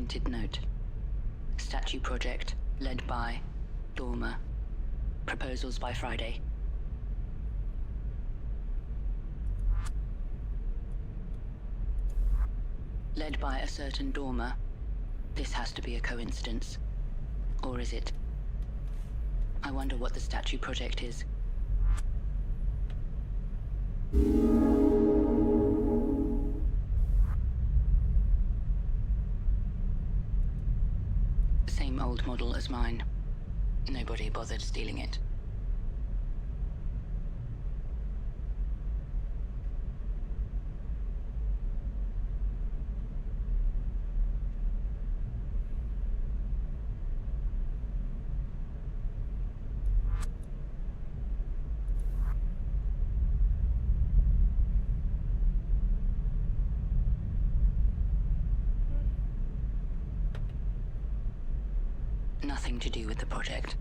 Printed note. Statue project, led by Dormer. Proposals by Friday. Led by a certain Dormer. This has to be a coincidence. Or is it? I wonder what the statue project is. Same old model as mine. Nobody bothered stealing it. Nothing to do with the project.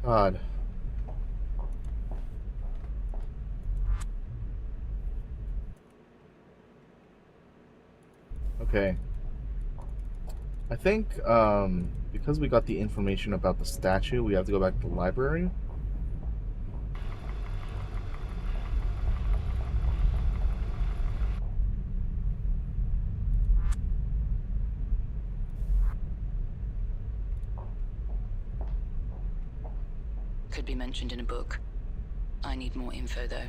God. Okay. I think, because we got the information about the statue, we have to go back to the library. Could be mentioned in a book. I need more info, though.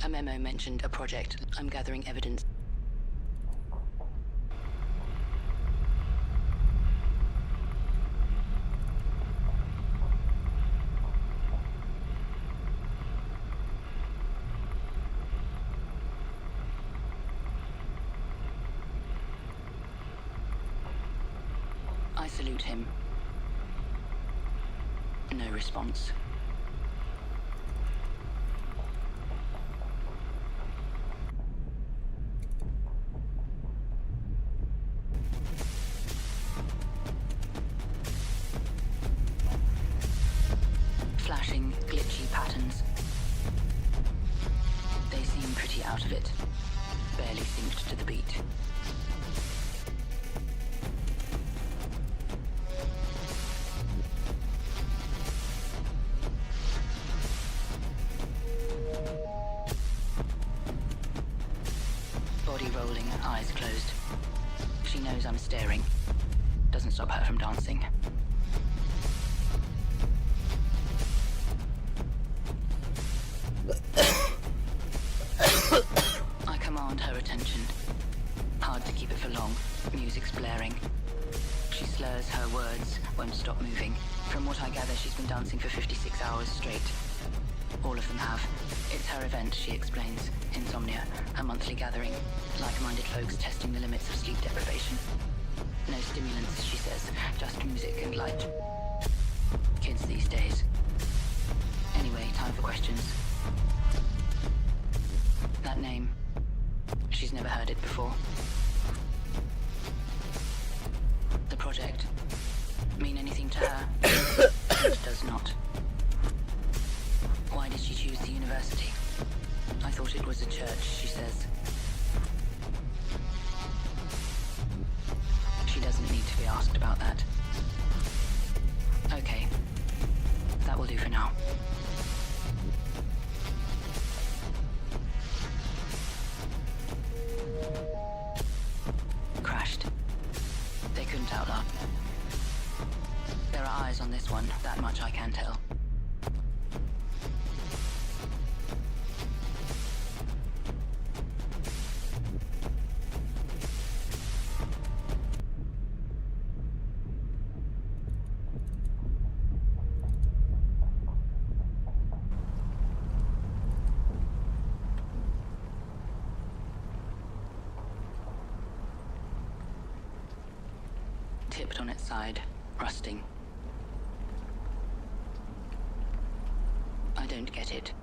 A memo mentioned a project. I'm gathering evidence. I salute him. No response. Flashing, glitchy patterns. They seem pretty out of it. Barely synced to the beat. Body rolling, eyes closed. She knows I'm staring. Doesn't stop her from dancing. music's blaring. She slurs her words, won't stop moving. From what I gather, she's been dancing for 56 hours straight. All of them have. It's her event, she explains. Insomnia, a monthly gathering. Like-minded folks testing the limits of sleep deprivation. No stimulants, she says, just music and light. Kids these days. Anyway, time for questions. That name. She's never heard it before. The project. Mean anything to her? It does not. Why did she choose the university? I thought it was a church, she says. She doesn't need to be asked about that. Okay. That will do for now. Crashed. They couldn't outlast. There are eyes on this one, that much I can tell. Tipped on its side, rusting. I don't get it.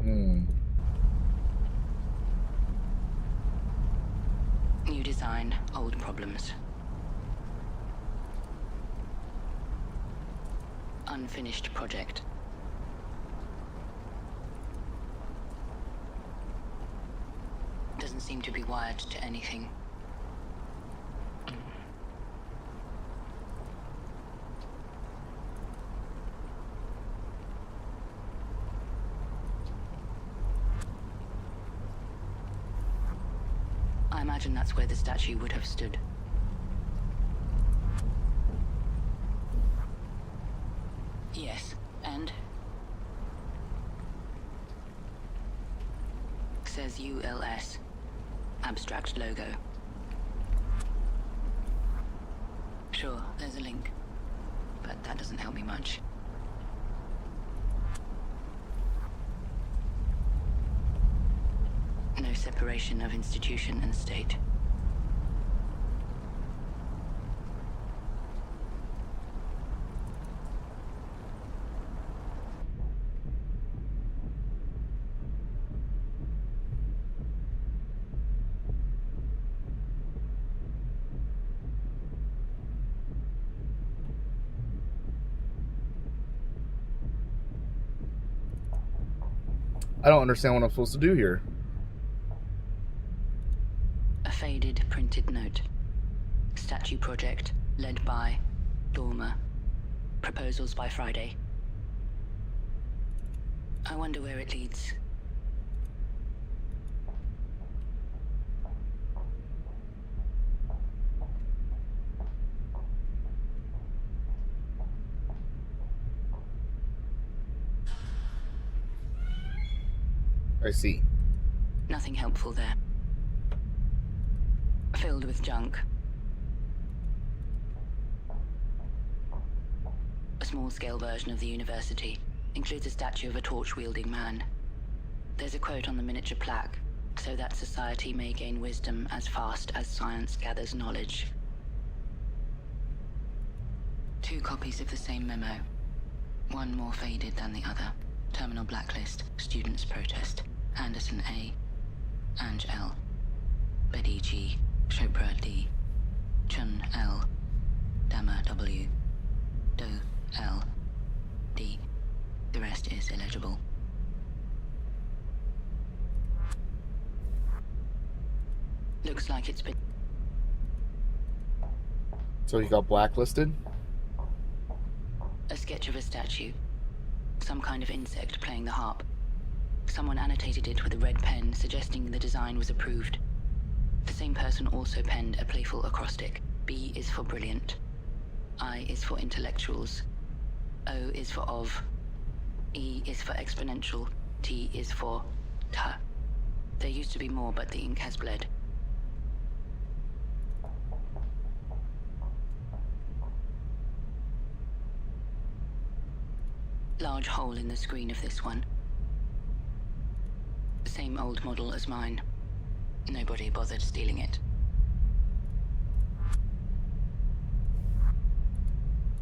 New design, old problems. Unfinished project. Doesn't seem to be wired to anything. I imagine that's where the statue would have stood. Yes, and? Says ULS. Abstract logo. Sure, there's a link. But that doesn't help me much. No separation of institution and state. I don't understand what I'm supposed to do here. A faded printed note. Statue project, led by Dormer. Proposals by Friday. I wonder where it leads. I see. Nothing helpful there. Filled with junk. A small-scale version of the university includes a statue of a torch-wielding man. There's a quote on the miniature plaque, so that society may gain wisdom as fast as science gathers knowledge. 2 copies of the same memo. One more faded than the other. Terminal blacklist, students protest. Anderson A, Ange L, Betty G, Chopra D, Chun L, Dama W, Do L, D. The rest is illegible. Looks like it's been... So he got blacklisted? A sketch of a statue. Some kind of insect playing the harp. Someone annotated it with a red pen, suggesting the design was approved. The same person also penned a playful acrostic. B is for brilliant. I is for intellectuals. O is for of. E is for exponential. T is for ta. There used to be more, but the ink has bled. Large hole in the screen of this one. Same old model as mine. Nobody bothered stealing it.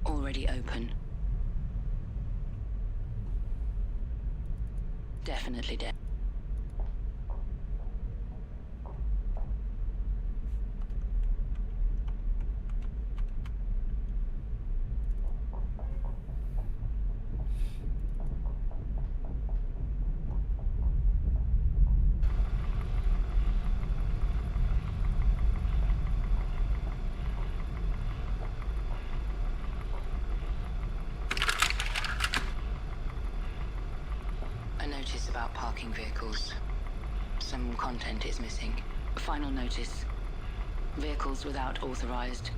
Already open. Definitely dead. A notice about parking vehicles. Some content is missing. Final notice. Vehicles without authorized,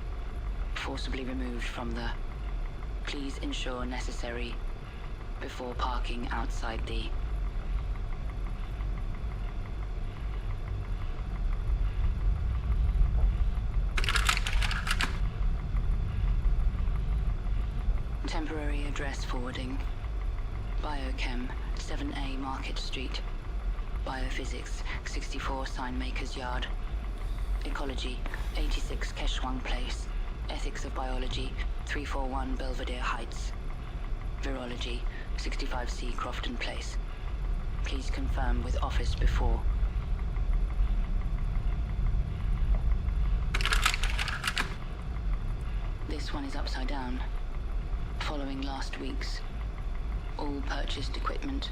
forcibly removed from the... Please ensure necessary before parking outside the... Temporary address forwarding. Biochem, 7A Market Street. Biophysics, 64 Signmakers Yard. Ecology, 86 Keshwang Place. Ethics of Biology, 341 Belvedere Heights. Virology, 65C Crofton Place. Please confirm with office before. This one is upside down. Following last week's. All purchased equipment.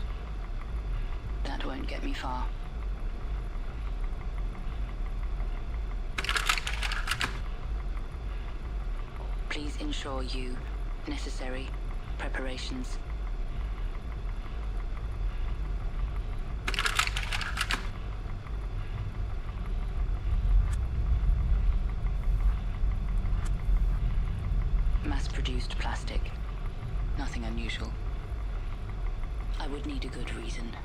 That won't get me far. Please ensure you necessary preparations. Mass-produced plastic. Nothing unusual. I would need a good reason.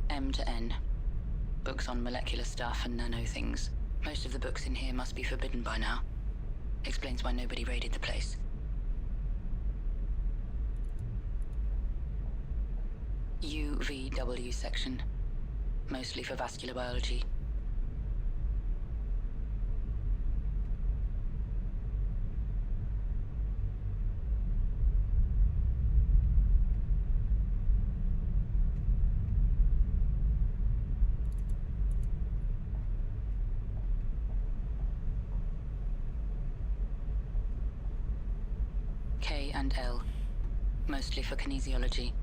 M to N. Books on molecular stuff and nano things. Most of the books in here must be forbidden by now. Explains why nobody raided the place. UVW section. Mostly for vascular biology. K and L, mostly for kinesiology.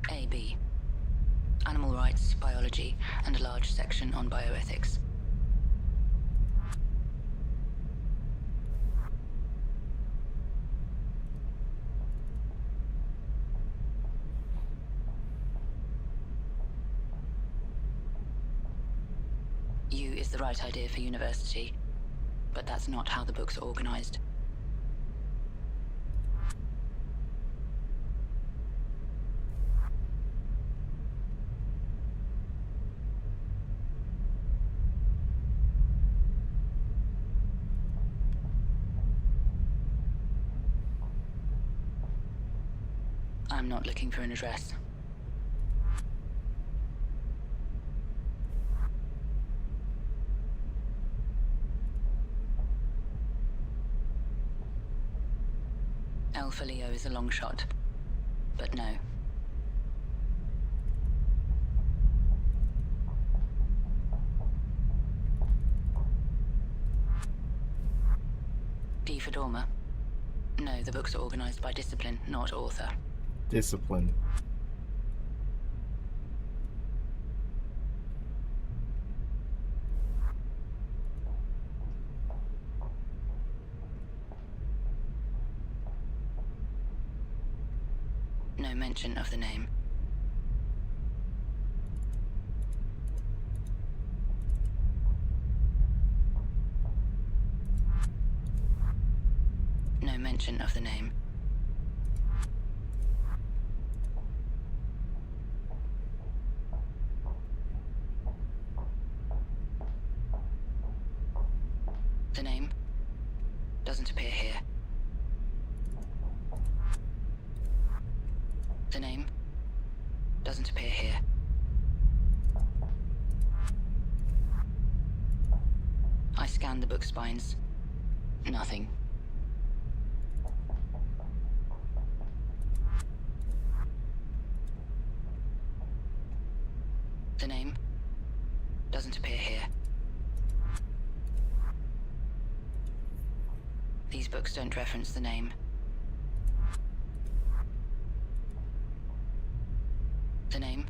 AB, animal rights, biology, and a large section on bioethics. U is the right idea for university, but that's not how the books are organized. I'm not looking for an address. Alpha Leo is a long shot, but no. D for Dormer. No, the books are organized by discipline, not author. Discipline. No mention of the name. No mention of the name. The name doesn't appear here. The name doesn't appear here. I scanned the book spines. Nothing. The name doesn't appear here. These books don't reference the name. The name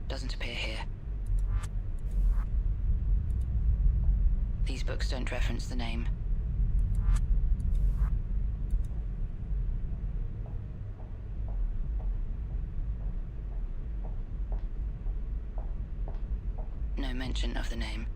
doesn't appear here. These books don't reference the name. No mention of the name.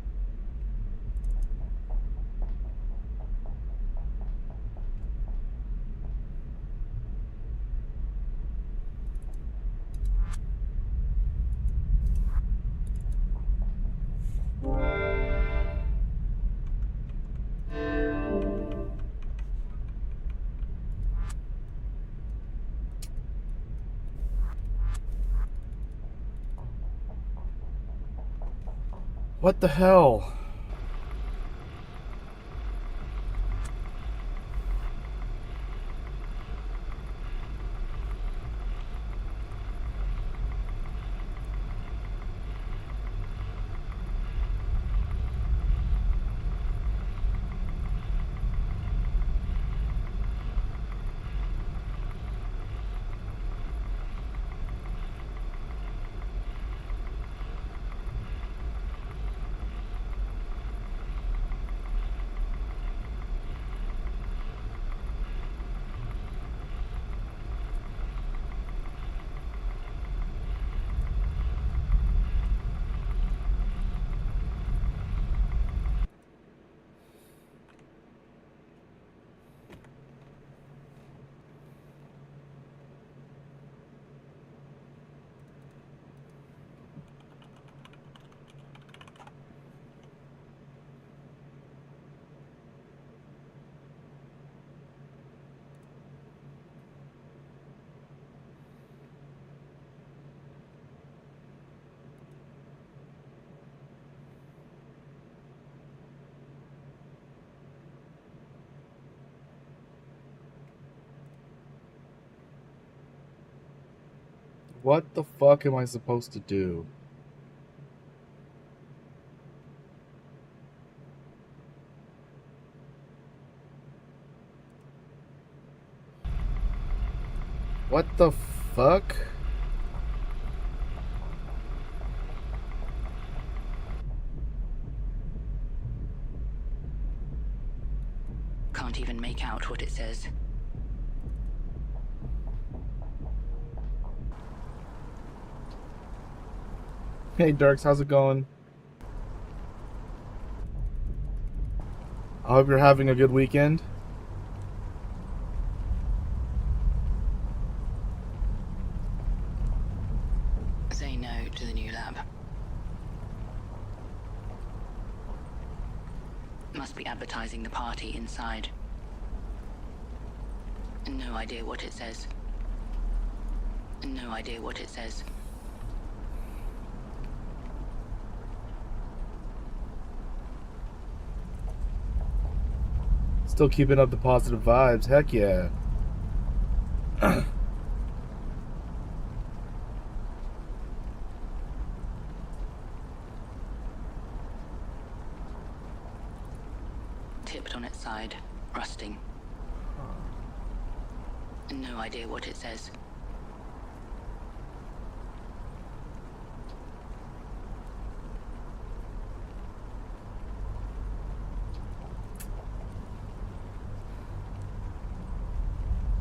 What the hell? What the fuck am I supposed to do? What the fuck? Can't even make out what it says. Hey Dirks, how's it going? I hope you're having a good weekend. Say no to the new lab. Must be advertising the party inside. No idea what it says. No idea what it says. Still keeping up the positive vibes. Heck yeah. Tipped on its side, rusting. No idea what it says.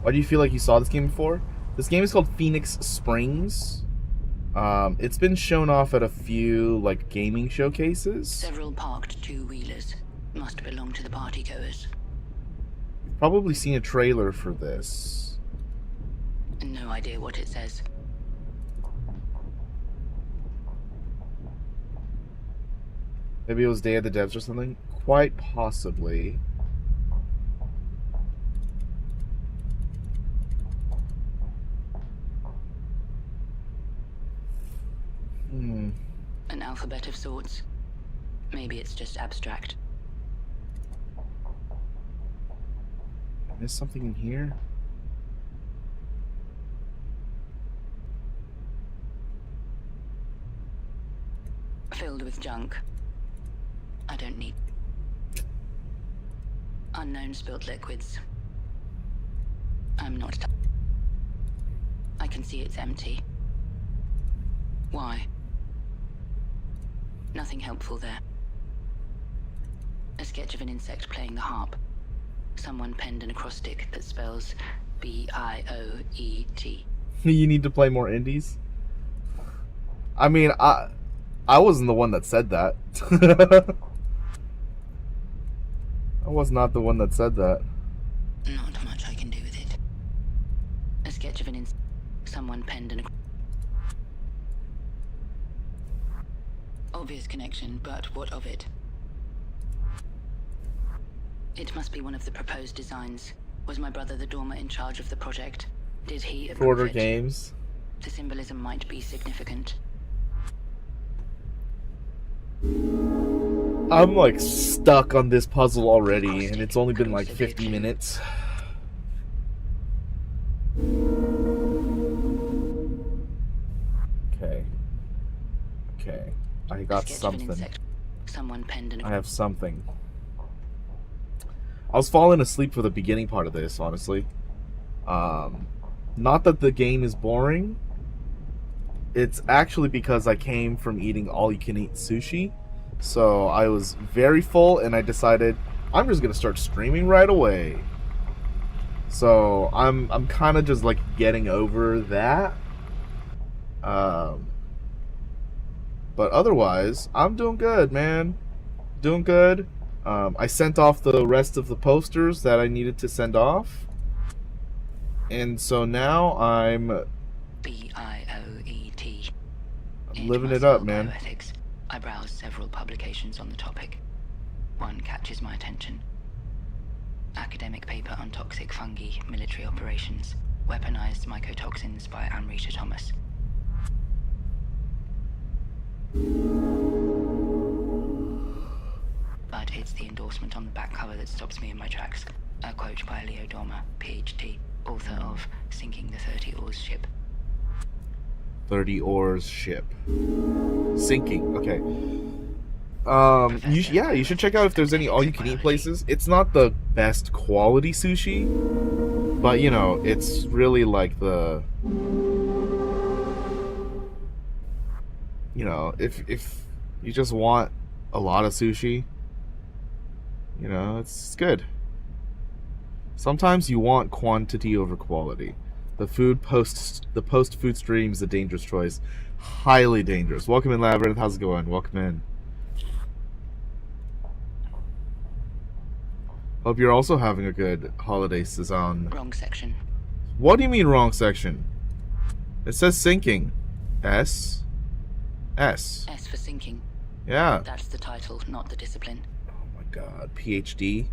Why do you feel like you saw this game before? This game is called Phoenix Springs. It's been shown off at a few like gaming showcases. Several parked two-wheelers must belong to the partygoers. You've probably seen a trailer for this. No idea what it says. Maybe it was Day of the Devs or something? Quite possibly. An alphabet of sorts. Maybe it's just abstract. I missed something in here? Filled with junk. I don't need. Unknown spilt liquids. I'm not. I can see it's empty. Why? Nothing helpful there. A sketch of an insect playing the harp. Someone penned an acrostic that spells B-I-O-E-T. You need to play more indies? I mean, I wasn't the one that said that. I was not the one that said that. Not much I can do with it. A sketch of an insect. Someone penned an obvious connection, but what of it? It must be one of the proposed designs. Was my brother the dormer in charge of the project? Did he approve Shorter it? games. The symbolism might be significant. I'm like stuck on this puzzle already, and it's only been like 50 minutes. Okay. Okay. I got something. Someone penned an I have something. I was falling asleep for the beginning part of this, honestly. Not that the game is boring. It's actually because I came from eating all-you-can-eat sushi. So I was very full, and I decided I'm just gonna start streaming right away. So I'm kind of just like getting over that. But otherwise, I'm doing good, man. Doing good. I sent off the rest of the posters that I needed to send off. And so now I'm B-I-O-E-T. I'm living it up, man. Bioethics. I browsed several publications on the topic. One catches my attention. Academic paper on toxic fungi, military operations, weaponized mycotoxins by Amrita Thomas. But it's the endorsement on the back cover that stops me in my tracks. A quote by Leo Dormer, PhD, author of Sinking the 30 Oars Ship. 30 Oars Ship. Sinking. Okay. You should check out if there's any all-you-can-eat places. It's not the best quality sushi, but you know, it's really like the, you know, if you just want a lot of sushi, you know, it's good. Sometimes you want quantity over quality. The post food stream is a dangerous choice. Highly dangerous. Welcome in, Labyrinth. How's it going? Welcome in. Hope you're also having a good holiday season. Wrong section. What do you mean wrong section? It says sinking. S. S for sinking. Yeah. That's the title, not the discipline. Oh my god. PhD.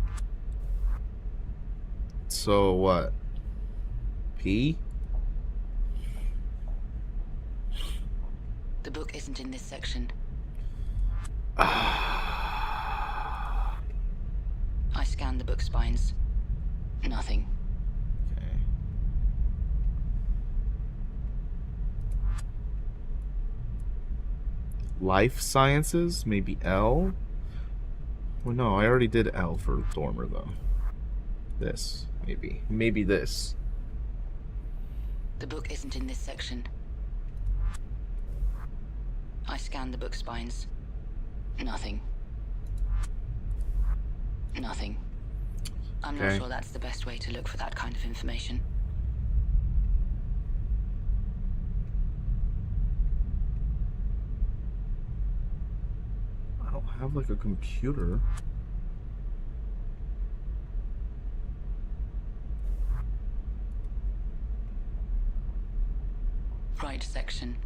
So what? P? The book isn't in this section. I scanned the book spines. Nothing. Okay. Life sciences? Maybe L? Well, no, I already did L for Dormer, though. This. Maybe. Maybe this. The book isn't in this section. I scanned the book spines. Nothing. Nothing. I'm not Okay. sure that's the best way to look for that kind of information. have like a computer. Right section.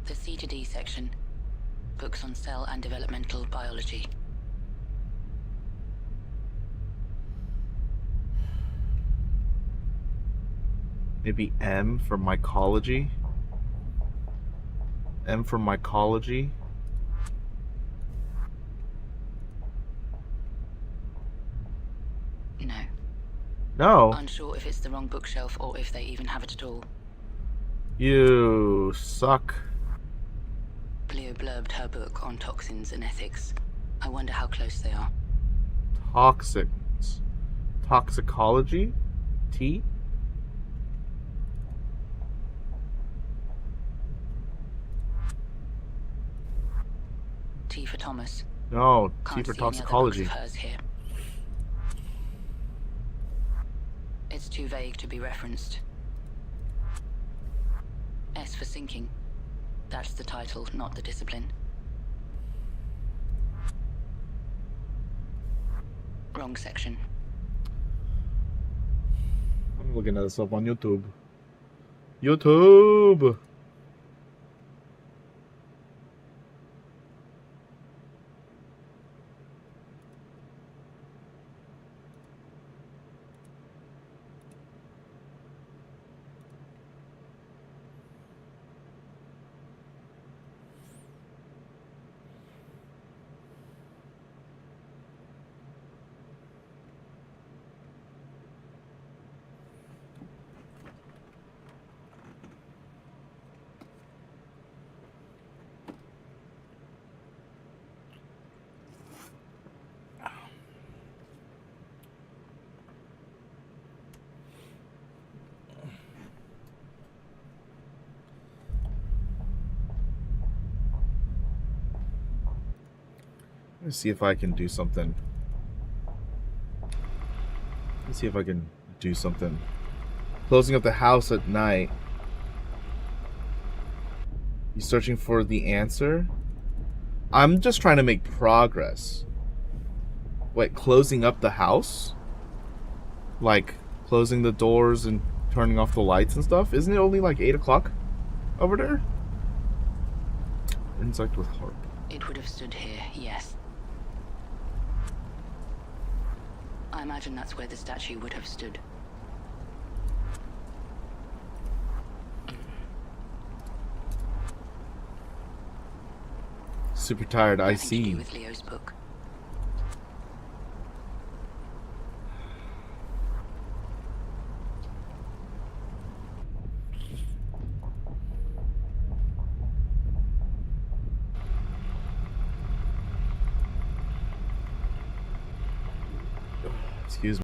The C to D section. Books on cell and developmental biology. Maybe M for mycology. M for mycology. No. No. Unsure if it's the wrong bookshelf or if they even have it at all. You suck. Leo blurbed her book on toxins and ethics. I wonder how close they are. Toxics. Toxicology? T? T for Thomas. No, T Can't for see any other books toxicology. of hers here. It's too vague to be referenced. S for sinking. That's the title, not the discipline. Wrong section. I'm looking at this up on YouTube. YouTube! Let's see if I can do something. Let's see if I can do something. Closing up the house at night. You searching for the answer? I'm just trying to make progress. Wait, closing up the house? Like, closing the doors and turning off the lights and stuff? Isn't it only like 8 o'clock over there? Insect with heart. It would have stood here, yes. I imagine that's where the statue would have stood. Super tired, I Nothing to see. do with Leo's book. Excuse me.